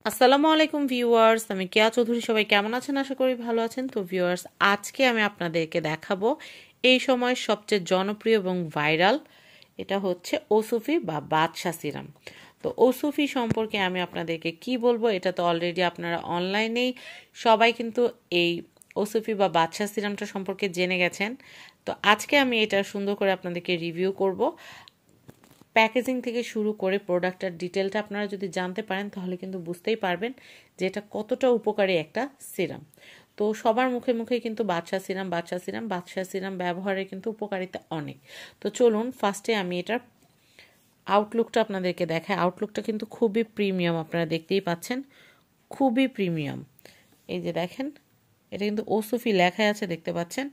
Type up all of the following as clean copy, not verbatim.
আসসালামু আলাইকুম ভিউয়ার্স, আমি কেয়া চৌধুরী। সবাই কেমন আছেন? আশা করি ভালো আছেন। তো ভিউয়ার্স, আজকে আমি আপনাদেরকে দেখাবো এই সময় সবচেয়ে জনপ্রিয় এবং ভাইরাল, এটা হচ্ছে ওসুফি বা বাদশা সিরাম। তো ওসুফি সম্পর্কে আমি আপনাদেরকে কি বলবো, এটা তো অলরেডি আপনারা অনলাইনেই সবাই কিন্তু এই ওসুফি বা বাদশা সিরামটা সম্পর্কে জেনে গেছেন। তো আজকে আমি এটা সুন্দর করে আপনাদেরকে রিভিউ করব। প্যাকেজিং থেকে শুরু করে প্রোডাক্টের ডিটেলটা আপনারা যদি জানতে পারেন তাহলে কিন্তু বুঝতেই পারবেন যে এটা কতটা উপকারী একটা সিরাম। তো সবার মুখে মুখে কিন্তু বাদশা সিরাম ব্যবহারের কিন্তু উপকারিতা অনেক। তো চলুন ফার্স্টে আমি এটার আউটলুকটা আপনাদেরকে দেখাই। আউটলুকটা কিন্তু খুবই প্রিমিয়াম, আপনারা দেখতেই পাচ্ছেন, খুবই প্রিমিয়াম। এই যে দেখেন, এটা কিন্তু ওসুফি লেখা আছে, দেখতে পাচ্ছেন।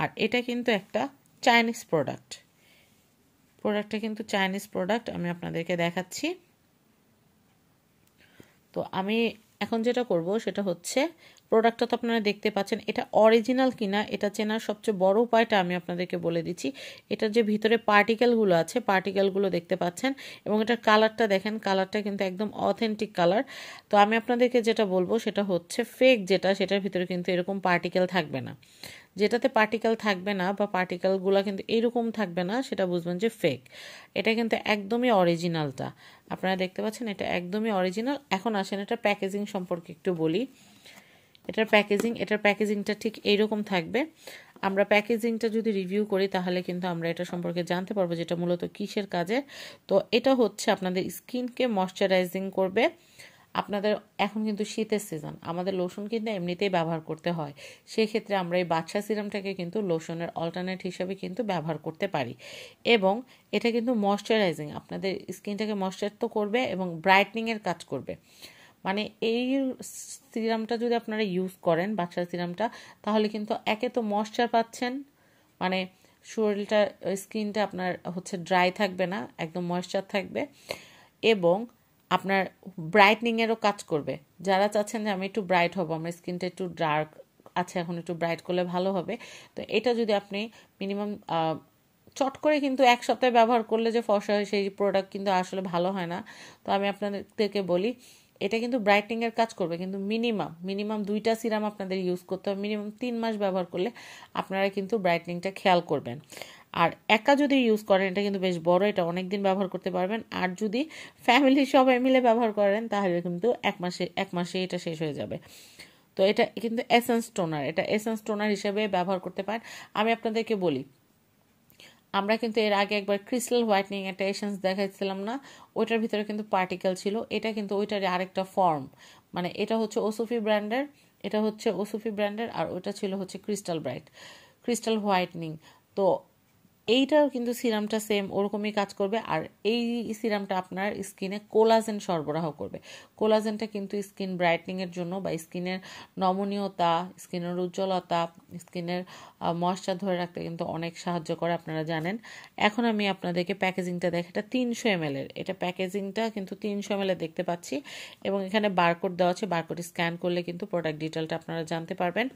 আর এটা কিন্তু একটা চাইনিজ প্রোডাক্টটা কিন্তু চাইনিজ প্রোডাক্ট, আমি আপনাদেরকে দেখাচ্ছি। তো আমি এখন যেটা করব সেটা হচ্ছে, প্রোডাক্টটা তো আপনারা দেখতে পাচ্ছেন, এটা অরিজিনাল কিনা এটা চেনার সবচেয়ে বড় উপায়টা আমি আপনাদেরকে বলে দিচ্ছি। এটার যে ভিতরে পার্টিকেলগুলো আছে, পার্টিকেলগুলো দেখতে পাচ্ছেন, এবং এটার কালারটা দেখেন, কালারটা কিন্তু একদম অথেন্টিক কালার। তো আমি আপনাদেরকে যেটা বলবো সেটা হচ্ছে, ফেক যেটা, সেটার ভিতরে কিন্তু এরকম পার্টিকেল থাকবে না। যেটাতে পার্টিকেল থাকবে না বা পার্টিকেলগুলো কিন্তু এরকম থাকবে না, সেটা বুঝবেন যে ফেক। এটা কিন্তু একদমই অরিজিনালটা, আপনারা দেখতে পাচ্ছেন, এটা একদমই অরিজিনাল। এখন আসেন এটা প্যাকেজিং সম্পর্কে একটু বলি। এটার প্যাকেজিংটা ঠিক এইরকম থাকবে। আমরা প্যাকেজিংটা যদি রিভিউ করি তাহলে কিন্তু আমরা এটা সম্পর্কে জানতে পারবো যেটা মূলত কিসের কাজে। তো এটা হচ্ছে আপনাদের স্কিনকে ময়শ্চারাইজিং করবে। আপনাদের এখন কিন্তু শীতের সিজন, আমাদের লোশন কিন্তু এমনিতেই ব্যবহার করতে হয়, সেক্ষেত্রে আমরা এই বাদশা সিরামটাকে কিন্তু লোশনের অল্টারনেট হিসেবে কিন্তু ব্যবহার করতে পারি। এবং এটা কিন্তু ময়শ্চারাইজিং, আপনাদের স্কিনটাকে ময়শ্চার তো করবে এবং ব্রাইটনিংয়ের কাজ করবে। মানে এই সিরামটা যদি আপনারা ইউজ করেন, বাদশা সিরামটা, তাহলে কিন্তু একে তো ময়শ্চার পাচ্ছেন, মানে শরীরটা, স্কিনটা আপনার হচ্ছে ড্রাই থাকবে না, একদম ময়শ্চার থাকবে, এবং আপনার ব্রাইটনিংয়েরও কাজ করবে। যারা চাচ্ছেন যে আমি একটু ব্রাইট হব, আমার স্কিনটা একটু ডার্ক আছে, এখন একটু ব্রাইট করলে ভালো হবে, তো এটা যদি আপনি মিনিমাম চট করে কিন্তু এক সপ্তাহে ব্যবহার করলে যে ফর্সা হয়, সেই প্রোডাক্ট কিন্তু আসলে ভালো হয় না। তো আমি আপনাদেরকে বলি, এটা কিন্তু ব্রাইটনিংয়ের কাজ করবে, কিন্তু মিনিমাম 2টা সিরাম আপনাদের ইউজ করতে হবে। মিনিমাম 3 মাস ব্যবহার করলে আপনারা কিন্তু ব্রাইটনিংটা খেয়াল করবেন। আর একা যদি ইউজ করেন, এটা কিন্তু বেশ বড়, এটা অনেক দিন ব্যবহার করতে পারবেন। আর যদি ফ্যামিলির সবাই মিলে ব্যবহার করেন তাহলে কিন্তু এক মাসে এটা শেষ হয়ে যাবে। তো এটা কিন্তু এসেন্স টোনার, এটা এসেন্স টোনার হিসেবে ব্যবহার করতে পারেন। আমি আপনাদেরকে বলি, আমরা কিন্তু এর আগে একবার ক্রিস্টাল হোয়াইটনিং একটা এসেন্স দেখাইছিলাম না, ওইটার ভিতরে কিন্তু পার্টিকেল ছিল, এটা কিন্তু ওইটারই আরেকটা ফর্ম। মানে এটা হচ্ছে ওসুফি ব্র্যান্ডের, আর ওটা ছিল হচ্ছে ক্রিস্টাল হোয়াইটনিং। তো এইটাও কিন্তু সিরামটা সেম ওরকমই কাজ করবে। আর এই সিরামটা আপনার স্কিনে কোলাজেন সরবরাহ করবে। কোলাজেনটা কিন্তু স্কিন ব্রাইটনিংয়ের জন্য বা স্কিনের নমনীয়তা, স্কিনের উজ্জ্বলতা, স্কিনের ময়েশ্চার ধরে রাখতে কিন্তু অনেক সাহায্য করে, আপনারা জানেন। এখন আমি আপনাদেরকে প্যাকেজিংটা দেখে, এটা 300 ml এর, এটা প্যাকেজিংটা কিন্তু 300 ml এর দেখতে পাচ্ছি, এবং এখানে বারকোড দেওয়া আছে, বারকোড স্ক্যান করলে কিন্তু প্রোডাক্ট ডিটেলটা আপনারা জানতে পারবেন।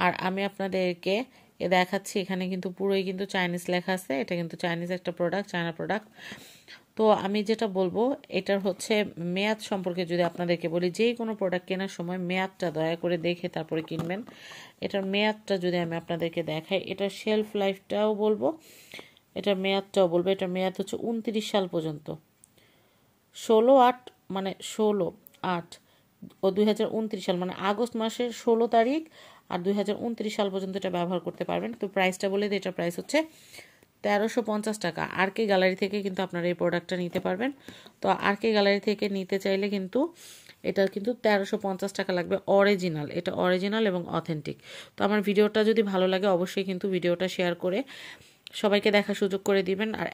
আর আমি আপনাদেরকে দেখাচ্ছি, এখানে কিন্তু পুরোই কিন্তু চাইনিজ লেখা আছে, এটা কিন্তু চাইনিজ একটা প্রোডাক্ট, চায়না প্রোডাক্ট। তো আমি যেটা বলবো, এটার হচ্ছে মেয়াদ সম্পর্কে যদি আপনাদেরকে বলি, যে কোনো প্রোডাক্ট কেনার সময় মেয়াদটা দয়া করে দেখে তারপরে কিনবেন। এটার মেয়াদটা যদি আমি আপনাদেরকে দেখাই, এটার শেলফ লাইফটাও বলবো, এটার মেয়াদটাও বলবো। এটার মেয়াদ হচ্ছে 29 সাল পর্যন্ত, 16/8, মানে 16/8 ও 2029 সাল, মানে আগস্ট মাসের 16 তারিখ আর 2029 সাল পর্যন্ত এটা ব্যবহার করতে পারবেন। তো প্রাইসটা বলে দিই, এটার প্রাইস হচ্ছে 1350 টাকা। আর কে গ্যালারি থেকে কিন্তু আপনারা এই প্রোডাক্টটা নিতে পারবেন। তো আর কে গ্যালারি থেকে নিতে চাইলে কিন্তু এটা কিন্তু 1350 টাকা লাগবে, অরিজিনাল, এটা অরিজিনাল এবং অথেন্টিক। তো আমার ভিডিওটা যদি ভালো লাগে অবশ্যই কিন্তু ভিডিওটা শেয়ার করে সবাইকে দেখার সুযোগ করে দিবেন। আর